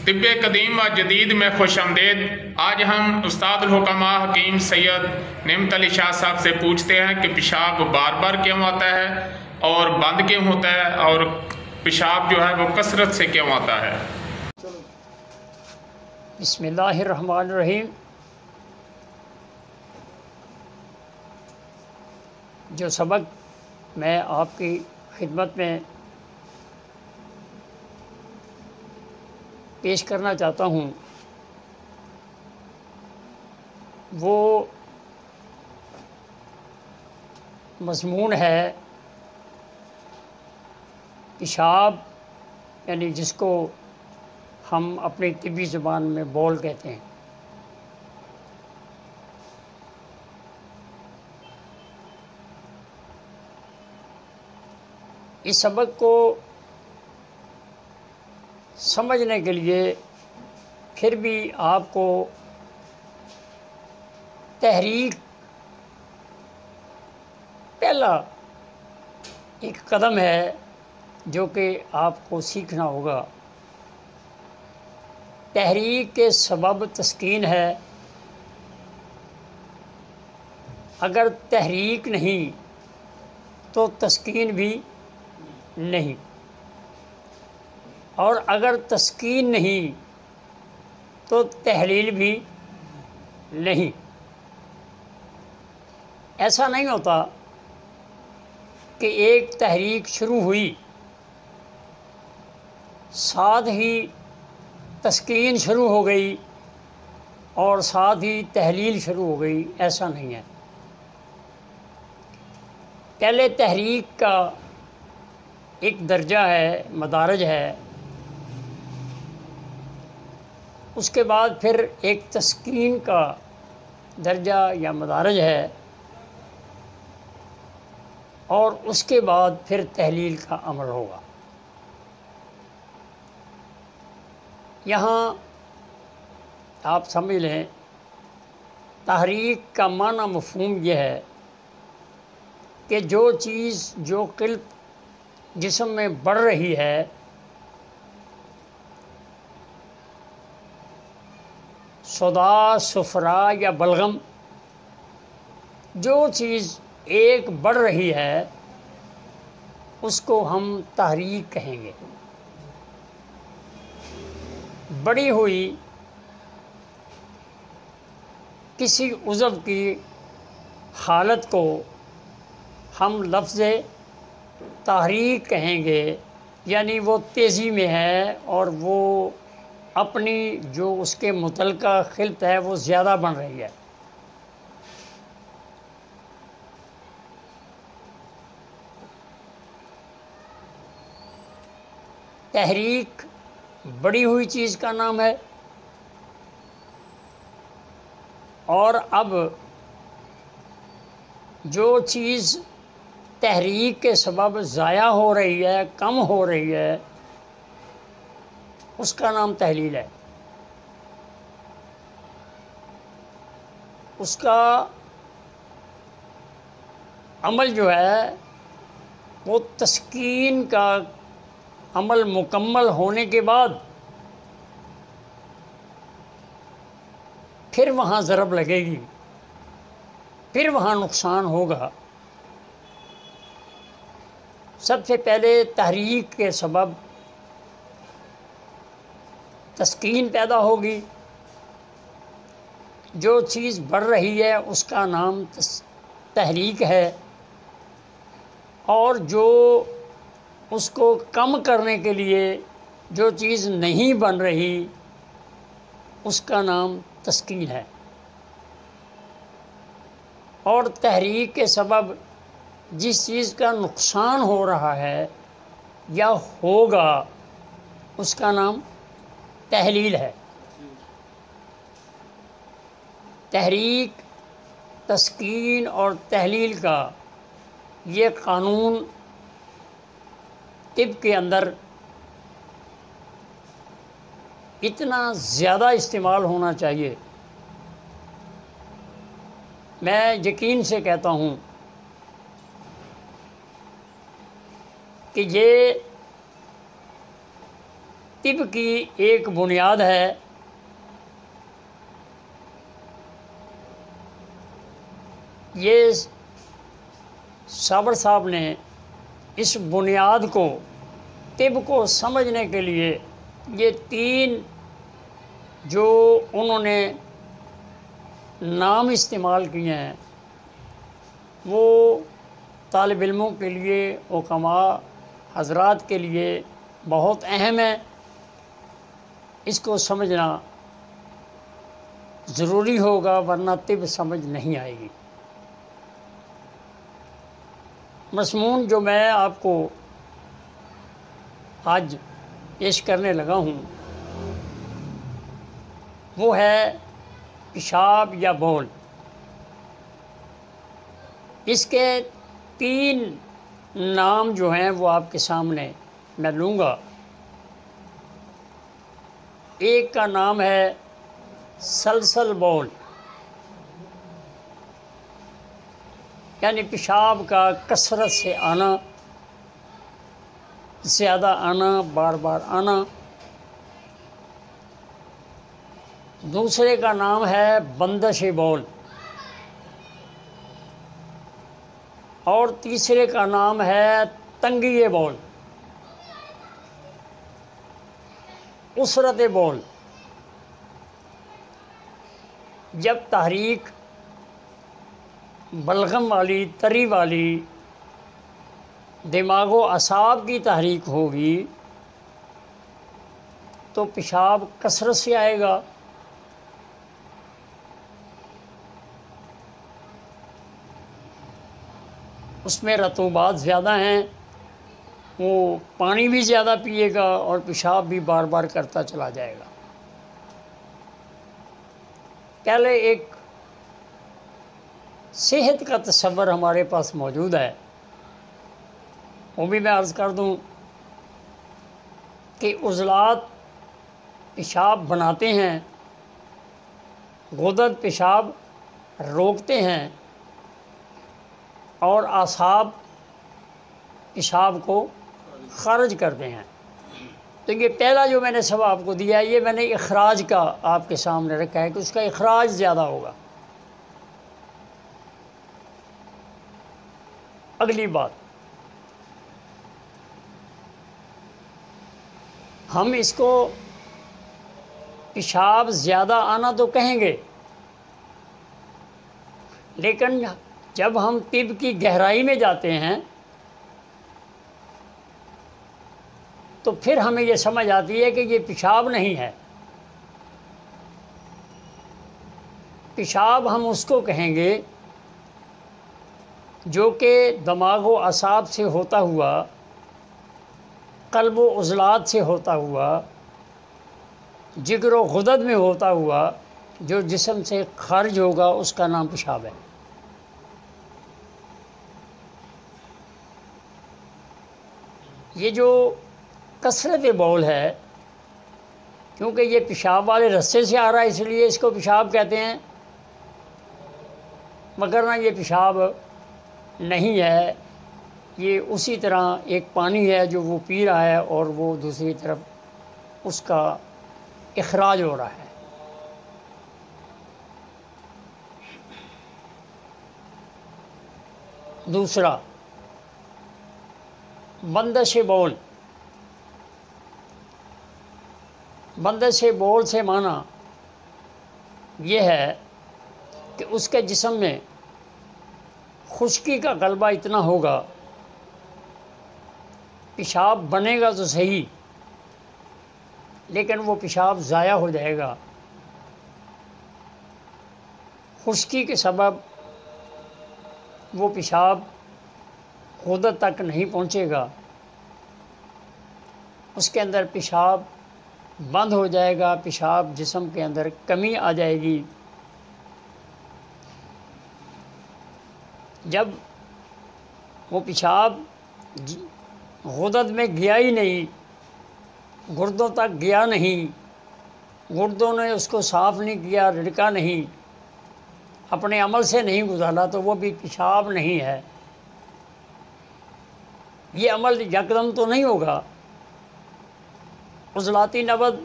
طب قدیم و جدید میں خوش آمدید۔ آج ہم استاد الحکماء حکیم سید نعمت علی شاہ صاحب سے پوچھتے ہیں کہ پیشاب بار بار کیوں آتا ہے اور بند کیوں ہوتا ہے، اور پیشاب جو ہے وہ کثرت سے کیوں آتا ہے۔ بسم اللہ الرحمن الرحیم۔ جو سبق میں آپ کی خدمت میں پیش کرنا چاہتا ہوں وہ مضمون ہے پیشاب، یعنی جس کو ہم اپنی طبی زبان میں بول کہتے ہیں۔ اس سبق کو سمجھنے کے لیے پھر بھی آپ کو تحریک پہلا ایک قدم ہے جو کہ آپ کو سیکھنا ہوگا۔ تحریک کے سبب تسکین ہے۔ اگر تحریک نہیں تو تسکین بھی نہیں، اور اگر تسکین نہیں تو تحلیل بھی نہیں۔ ایسا نہیں ہوتا کہ ایک تحریک شروع ہوئی ساتھ ہی تسکین شروع ہو گئی اور ساتھ ہی تحلیل شروع ہو گئی، ایسا نہیں ہے۔ پہلے تحریک کا ایک درجہ ہے، مدارج ہے، اس کے بعد پھر ایک تسکین کا درجہ یا مدارج ہے، اور اس کے بعد پھر تحلیل کا عمل ہوگا۔ یہاں آپ سمجھ لیں، تحریک کا معنی مفہوم یہ ہے کہ جو چیز، جو قلب جسم میں بڑھ رہی ہے، صداع، صفرا یا بلغم، جو چیز ایک بڑھ رہی ہے اس کو ہم تحریک کہیں گے۔ بڑھی ہوئی کسی عضو کی حالت کو ہم لفظ تحریک کہیں گے، یعنی وہ تیزی میں ہے اور وہ اپنی جو اس کے متعلقہ خلط ہے وہ زیادہ بن رہی ہے۔ تحریک بڑی ہوئی چیز کا نام ہے، اور اب جو چیز تحریک کے سبب ضائع ہو رہی ہے، کم ہو رہی ہے، اس کا نام تحلیل ہے۔ اس کا عمل جو ہے وہ تسکین کا عمل مکمل ہونے کے بعد پھر وہاں ضرب لگے گی، پھر وہاں نقصان ہوگا۔ سب سے پہلے تحریک کے سبب تسکین پیدا ہوگی، جو چیز بڑھ رہی ہے اس کا نام تحریک ہے، اور جو اس کو کم کرنے کے لیے جو چیز نہیں بن رہی اس کا نام تسکین ہے۔ اور تحریک کے سبب جس چیز کا نقصان ہو رہا ہے یا ہوگا اس کا نام تحلیل ہے۔ تحریک، تسکین اور تحلیل کا یہ قانون طب کے اندر اتنا زیادہ استعمال ہونا چاہیے۔ میں یقین سے کہتا ہوں کہ یہ طب کی ایک بنیاد ہے، یہ صابر صاحب نے اس بنیاد کو، طب کو سمجھنے کے لیے یہ 3 جو انہوں نے نام استعمال کیے ہیں وہ طالب علموں کے لیے، حکماء حضرات کے لیے بہت اہم ہے۔ اس کو سمجھنا ضروری ہوگا، ورنہ طب سمجھ نہیں آئے گی۔ مضمون جو میں آپ کو آج پیش کرنے لگا ہوں وہ ہے پیشاب یا بول۔ اس کے 3 نام جو ہیں وہ آپ کے سامنے میں لوں گا۔ ایک کا نام ہے سلسل بول، یعنی پیشاب کا کثرت سے آنا، زیادہ آنا، بار بار آنا۔ دوسرے کا نام ہے بندش بول، اور تیسرے کا نام ہے تنگی بول، اسرت بول۔ جب تحریک بلغم والی، تری والی، دماغ و اعصاب کی تحریک ہوگی تو پیشاب کثرت سے آئے گا۔ اس میں رطوبات زیادہ ہیں، وہ پانی بھی زیادہ پیے گا اور پیشاب بھی بار بار کرتا چلا جائے گا۔ پہلے ایک صحت کا تصور ہمارے پاس موجود ہے، وہ بھی میں عرض کر دوں کہ عضلات پیشاب بناتے ہیں، غدد پیشاب روکتے ہیں، اور اعصاب پیشاب کو خارج کرتے ہیں۔ تو یہ پہلا جو میں نے سبق آپ کو دیا ہے، یہ میں نے اخراج کا آپ کے سامنے رکھا ہے کہ اس کا اخراج زیادہ ہوگا۔ اگلی بات، ہم اس کو پیشاب زیادہ آنا تو کہیں گے، لیکن جب ہم طب کی گہرائی میں جاتے ہیں تو پھر ہمیں یہ سمجھ آتی ہے کہ یہ پیشاب نہیں ہے۔ پیشاب ہم اس کو کہیں گے جو کہ دماغ و اعصاب سے ہوتا ہوا، قلب و عضلات سے ہوتا ہوا، جگر و غدد میں ہوتا ہوا، جو جسم سے خارج ہوگا، اس کا نام پیشاب ہے۔ یہ جو کثرت بول ہے، کیونکہ یہ پیشاب والے رستے سے آ رہا ہے اس لیے اس کو پیشاب کہتے ہیں، مگر نہ یہ پیشاب نہیں ہے، یہ اسی طرح ایک پانی ہے جو وہ پی رہا ہے اور وہ دوسری طرف اس کا اخراج ہو رہا ہے۔ دوسرا، بندش بول۔ بندش بول سے معنی یہ ہے کہ اس کے جسم میں خشکی کا غلبہ اتنا ہوگا، پیشاب بنے گا تو صحیح لیکن وہ پیشاب ضائع ہو جائے گا، خشکی کے سبب وہ پیشاب غدد تک نہیں پہنچے گا، اس کے اندر پیشاب بند ہو جائے گا، پیشاب جسم کے اندر کمی آ جائے گی۔ جب وہ پیشاب غدد میں گیا ہی نہیں، گردوں تک گیا نہیں، گردوں نے اس کو صاف نہیں کیا، رڑکا نہیں، اپنے عمل سے نہیں گزارا، تو وہ بھی پیشاب نہیں ہے۔ یہ عمل یکدم تو نہیں ہوگا، عضلاتی نبض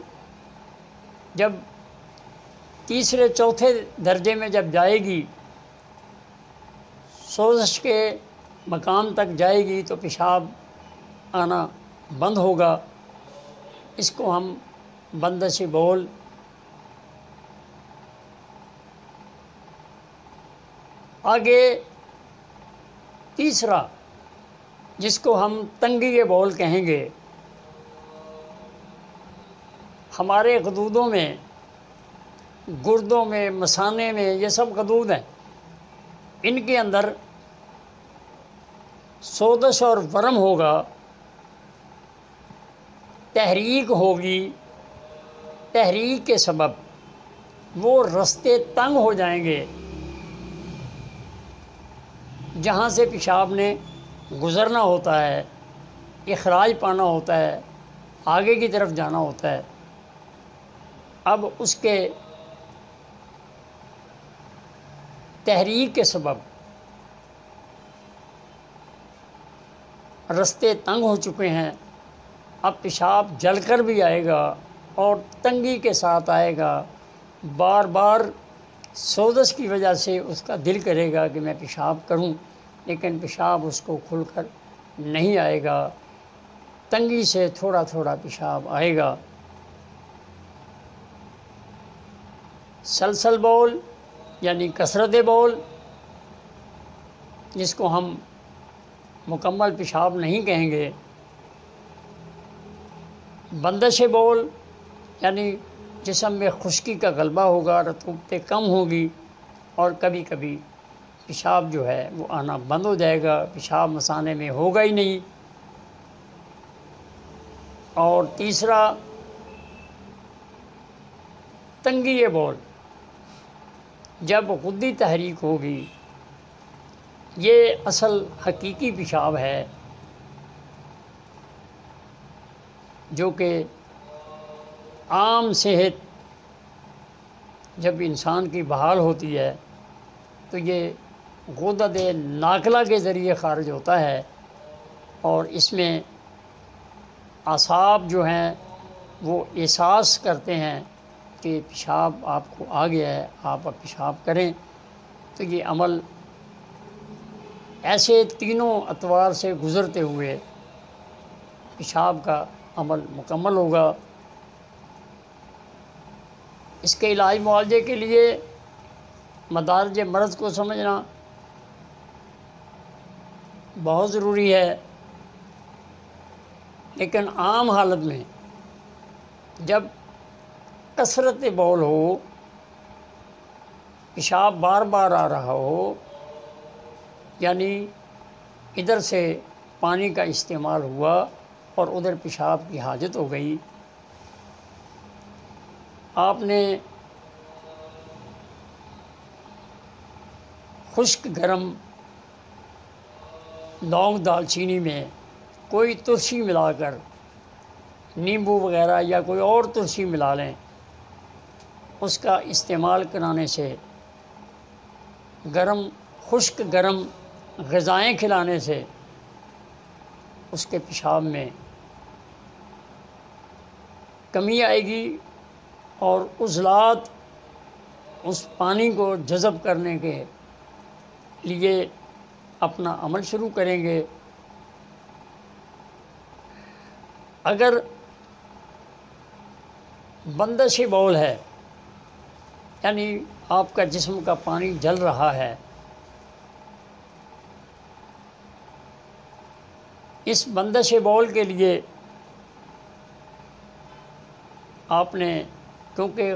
جب تیسرے چوتھے درجے میں جب جائے گی، سوزش کے مقام تک جائے گی، تو پیشاب آنا بند ہوگا۔ اس کو ہم بندش بول آگے تیسرا جس کو ہم تنگی بول کہیں گے، ہمارے غدودوں میں، گردوں میں، مثانے میں، یہ سب غدود ہیں، ان کے اندر سوزش اور ورم ہوگا، تحریک ہوگی، تحریک کے سبب وہ رستے تنگ ہو جائیں گے جہاں سے پیشاب نے گزرنا ہوتا ہے، اخراج پانا ہوتا ہے، آگے کی طرف جانا ہوتا ہے۔ اب اس کے تحریک کے سبب رستے تنگ ہو چکے ہیں، اب پیشاب جل کر بھی آئے گا اور تنگی کے ساتھ آئے گا، بار بار سوزش کی وجہ سے اس کا دل کرے گا کہ میں پیشاب کروں، لیکن پیشاب اس کو کھل کر نہیں آئے گا، تنگی سے تھوڑا تھوڑا پیشاب آئے گا۔ سلسل بول یعنی کثرت بول، جس کو ہم مکمل پیشاب نہیں کہیں گے۔ بندش بول یعنی جسم میں خشکی کا غلبہ ہوگا، رطوبتیں کم ہوگی اور کبھی کبھی پیشاب جو ہے وہ آنا بند ہو جائے گا، پیشاب مثانے میں ہوگا ہی نہیں۔ اور تیسرا تنگی بول، جب غدی تحریک ہوگی، یہ اصل حقیقی پیشاب ہے جو کہ عام صحت جب انسان کی بحال ہوتی ہے تو یہ غدد ناقلہ کے ذریعے خارج ہوتا ہے، اور اس میں اعصاب جو ہیں وہ احساس کرتے ہیں کہ پیشاب آپ کو آ گیا ہے، آپ اب پیشاب کریں، تو یہ عمل ایسے تینوں اطوار سے گزرتے ہوئے پیشاب کا عمل مکمل ہوگا۔ اس کے علاج معالجے کے لیے مدارج مرض کو سمجھنا بہت ضروری ہے، لیکن عام حالت میں جب کثرت بول ہو، پیشاب بار بار آ رہا ہو، یعنی ادھر سے پانی کا استعمال ہوا اور ادھر پیشاب کی حاجت ہو گئی، آپ نے خشک گرم لونگ دال چینی میں کوئی ترشی ملا کر، نیمبو وغیرہ یا کوئی اور ترشی ملا لیں، اس کا استعمال کرانے سے، خشک گرم غذائیں کھلانے سے اس کے پیشاب میں کمی آئے گی اور عضلات اس پانی کو جذب کرنے کے لیے اپنا عمل شروع کریں گے۔ اگر بندش بول ہے، یعنی آپ کا جسم کا پانی جل رہا ہے، اس بندش بول کے لیے آپ نے، کیونکہ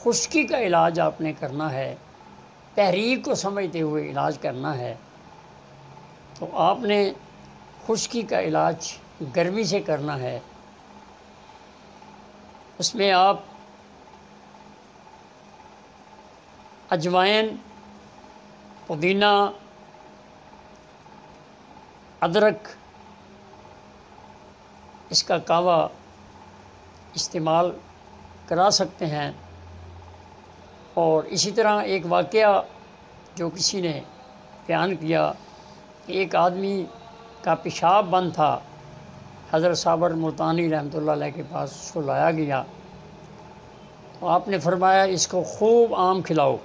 خشکی کا علاج آپ نے کرنا ہے، تحریک کو سمجھتے ہوئے علاج کرنا ہے، تو آپ نے خشکی کا علاج گرمی سے کرنا ہے۔ اس میں آپ اجوائن، پودینہ، ادرک، اس کا کہوہ استعمال کرا سکتے ہیں۔ اور اسی طرح ایک واقعہ جو کسی نے بیان کیا کہ ایک آدمی کا پیشاب بند تھا، حضرت صابر ملتانی رحمۃ اللہ علیہ کے پاس اس کو لایا گیا تو آپ نے فرمایا اس کو خوب آم کھلاؤ.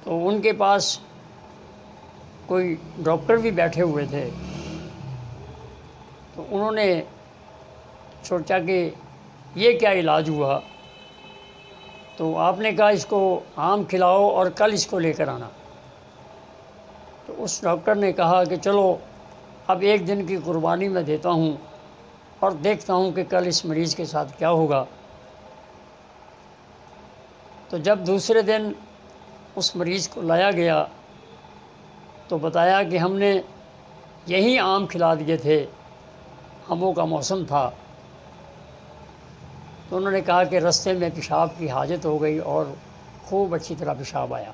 تو ان کے پاس کوئی ڈاکٹر بھی بیٹھے ہوئے تھے، تو انہوں نے سوچا کہ یہ کیا علاج ہوا، تو آپ نے کہا اس کو آم کھلاؤ اور کل اس کو لے کر آنا. تو اس ڈاکٹر نے کہا کہ چلو اب ایک دن کی قربانی میں دیتا ہوں اور دیکھتا ہوں کہ کل اس مریض کے ساتھ کیا ہوگا. تو جب دوسرے دن اس مریض کو لایا گیا تو بتایا کہ ہم نے یہی آم کھلا دیے تھے، آموں کا موسم تھا. تو انہوں نے کہا کہ رستے میں پیشاب کی حاجت ہو گئی اور خوب اچھی طرح پیشاب آیا.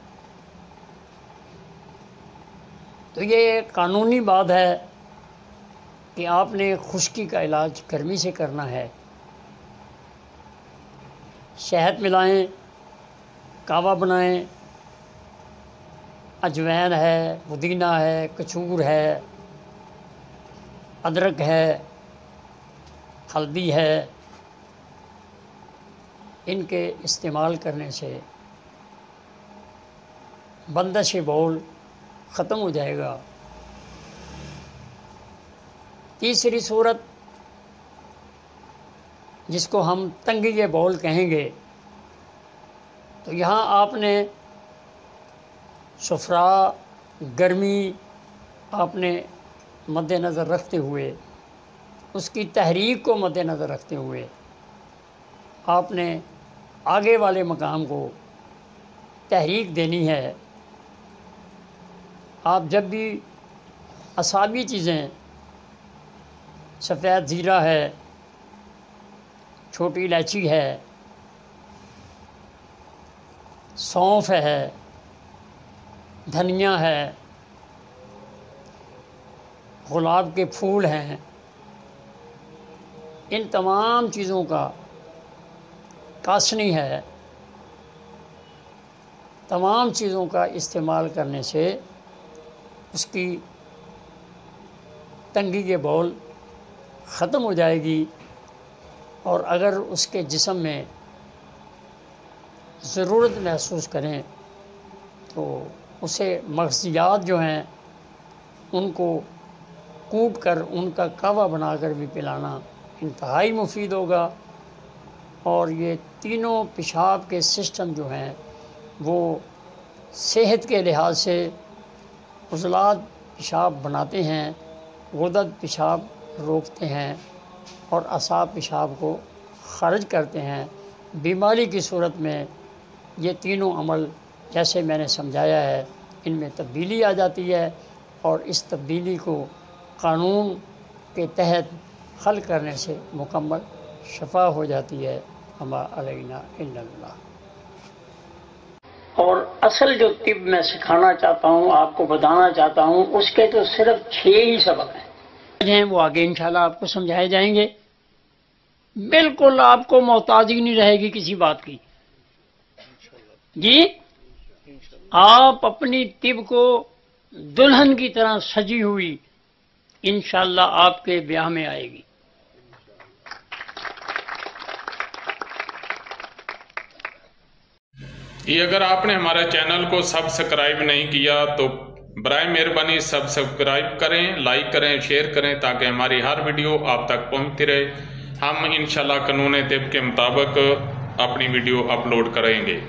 تو یہ قانونی بات ہے کہ آپ نے خشکی کا علاج گرمی سے کرنا ہے. شہد ملائیں، کہوہ بنائیں، اجوین ہے، پودینہ ہے، کچور ہے، ادرک ہے، ہلدی ہے، ان کے استعمال کرنے سے بندش بول ختم ہو جائے گا. تیسری صورت جس کو ہم تنگی بول کہیں گے، تو یہاں آپ نے سفرا گرمی آپ نے مد نظر رکھتے ہوئے، اس کی تحریک کو مد نظر رکھتے ہوئے آپ نے آگے والے مقام کو تحریک دینی ہے. آپ جب بھی اعصابی چیزیں، سفید زیرہ ہے، چھوٹی الائچی ہے، سونف ہے، دھنیا ہے، گلاب کے پھول ہیں، ان تمام چیزوں کا، کاسنی ہے، تمام چیزوں کا استعمال کرنے سے اس کی تنگی کے بول ختم ہو جائے گی. اور اگر اس کے جسم میں ضرورت محسوس کریں تو اسے مغزیات جو ہیں ان کو کوٹ کر ان کا کہوہ بنا کر بھی پلانا انتہائی مفید ہوگا. اور یہ تینوں پیشاب کے سسٹم جو ہیں وہ صحت کے لحاظ سے عضلات پیشاب بناتے ہیں، غدد پیشاب روکتے ہیں اور اعصاب پیشاب کو خارج کرتے ہیں. بیماری کی صورت میں یہ تینوں عمل جیسے میں نے سمجھایا ہے ان میں تبدیلی آ جاتی ہے، اور اس تبدیلی کو قانون کے تحت حل کرنے سے مکمل شفا ہو جاتی ہے. وما علینا الا اللہ. اور اصل جو طب میں سکھانا چاہتا ہوں، آپ کو بتانا چاہتا ہوں، اس کے تو صرف 6 ہی سبق ہیں، وہ آگے انشاءاللہ آپ کو سمجھائے جائیں گے. بالکل آپ کو محتاجی نہیں رہے گی کسی بات کی. جی آپ اپنی طب کو دلہن کی طرح سجی ہوئی انشاءاللہ آپ کے بیاہ میں آئے گی. یہ اگر آپ نے ہمارے چینل کو سبسکرائب نہیں کیا تو برائے مہربانی سبسکرائب کریں، لائک کریں، شیئر کریں تاکہ ہماری ہر ویڈیو آپ تک پہنچتی رہے. ہم انشاءاللہ قانون طب کے مطابق اپنی ویڈیو اپلوڈ کریں گے.